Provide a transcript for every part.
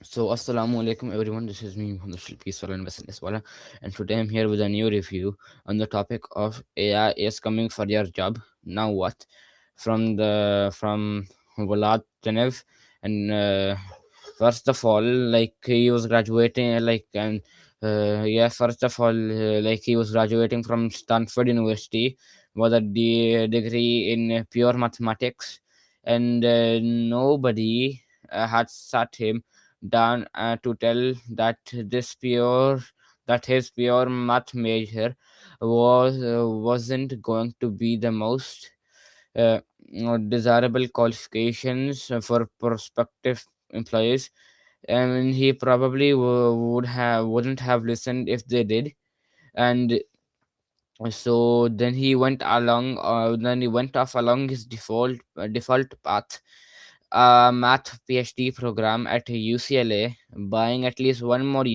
So, assalamu alaikum everyone. This is me, Muhammad Peaceful and Vasil Iswala, and today I'm here with a new review on the topic of AI is coming for your job. Now what? From Vlad Tenev, and first of all, like he was graduating, first of all, like he was graduating from Stanford University with a degree in pure mathematics, and nobody had sat him down to tell that his pure math major wasn't going to be the most desirable qualifications for prospective employees. And he probably wouldn't have listened if they did. And so then he went off along his default path, a math PhD program at UCLA, buying at least one more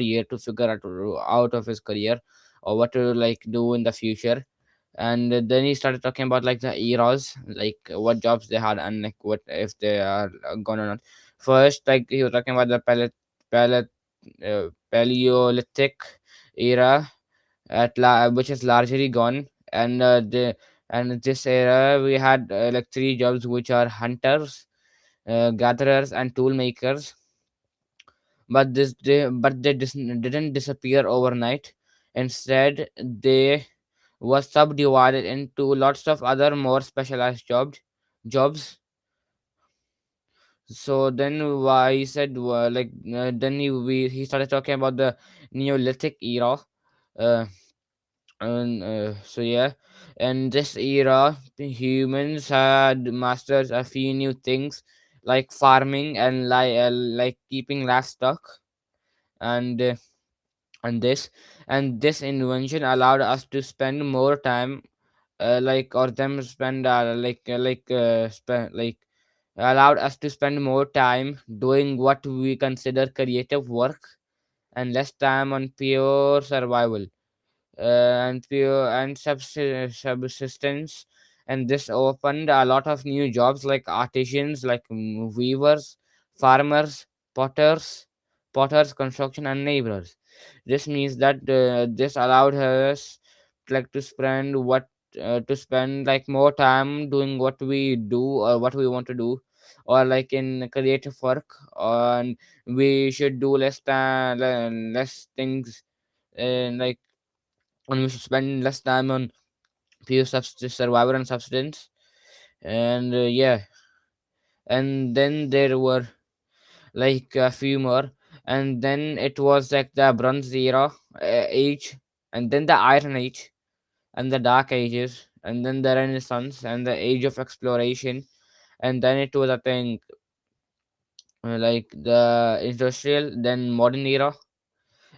year to figure out of his career or what to like do in the future. And then he started talking about like the eras, like what jobs they had and like what if they are gone or not. First, like he was talking about the Paleolithic era, which is largely gone, and and this era we had like three jobs, which are hunters, gatherers, and tool makers. But they didn't disappear overnight. Instead, they were subdivided into lots of other more specialized jobs. So then he said then he started talking about the Neolithic era. uh, yeah, in this era humans had mastered a few new things like farming and like keeping livestock. And uh, and this and this invention allowed us to spend more time like or them spend like allowed us to spend more time doing what we consider creative work and less time on pure survival and pure and subsistence. And this opened a lot of new jobs like artisans, like weavers, farmers, potters, construction, and laborers. This means that this allowed us like to spend like more time doing what we do or what we want to do, or like in creative work. And we should do less things, and we should spend less time on pure survival and substance. And and then there were like a few more, and then it was like the bronze age, and then the iron age, and the dark ages, and then the renaissance and the age of exploration. And then it was, I think, like the industrial, then modern era.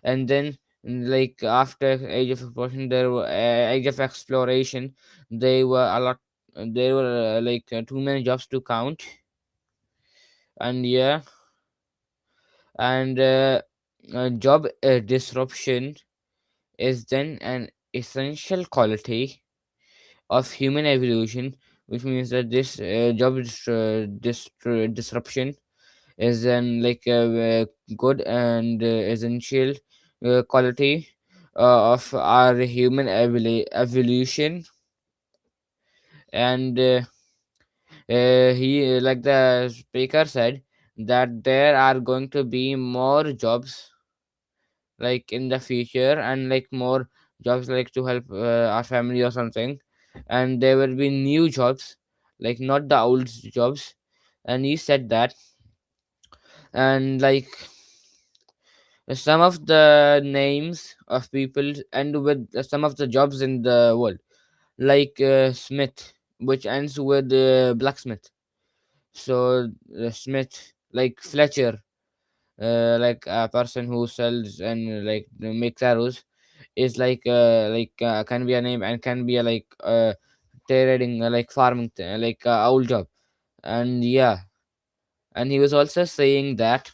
And then like after age of exploration there were age of exploration. They were a lot There were too many jobs to count. And job disruption is then an essential quality of human evolution, which means that this disruption is an good and essential quality of our human evolution. And he like the speaker said that there are going to be more jobs like in the future, and like more jobs like to help our family or something. And there will be new jobs, like not the old jobs. And he said that. And some of the names of people end with some of the jobs in the world, like Smith, which ends with blacksmith. So Smith, like Fletcher, like a person who sells and makes arrows, is can be a name and can be a trading farming old job. And and he was also saying that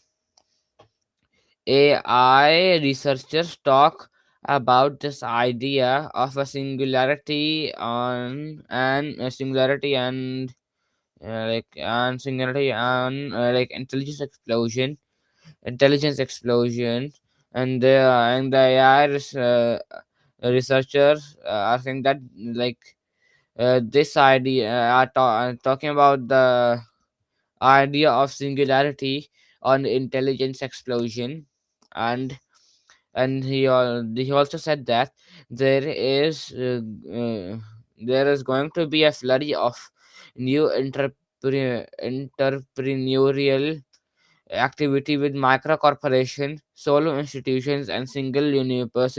AI researchers talk about this idea of a singularity and and singularity and intelligence explosion, and the AI researchers are saying that this idea talking about the idea of singularity on intelligence explosion. And he also said that there is uh, uh, there is going to be a flurry of new entrepreneurial activity with micro corporation, solo institutions, and single unicorns,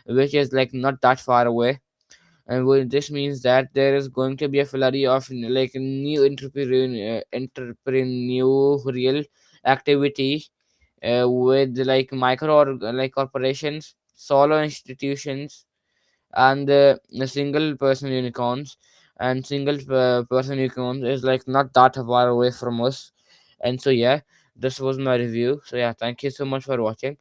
which is like not that far away. And this means that there is going to be a flurry of like new entrepreneurial activity with like micro or like corporations, solo institutions, and the single person unicorns. And single person unicorns is like not that far away from us. And so yeah, this was my review. So yeah, thank you so much for watching.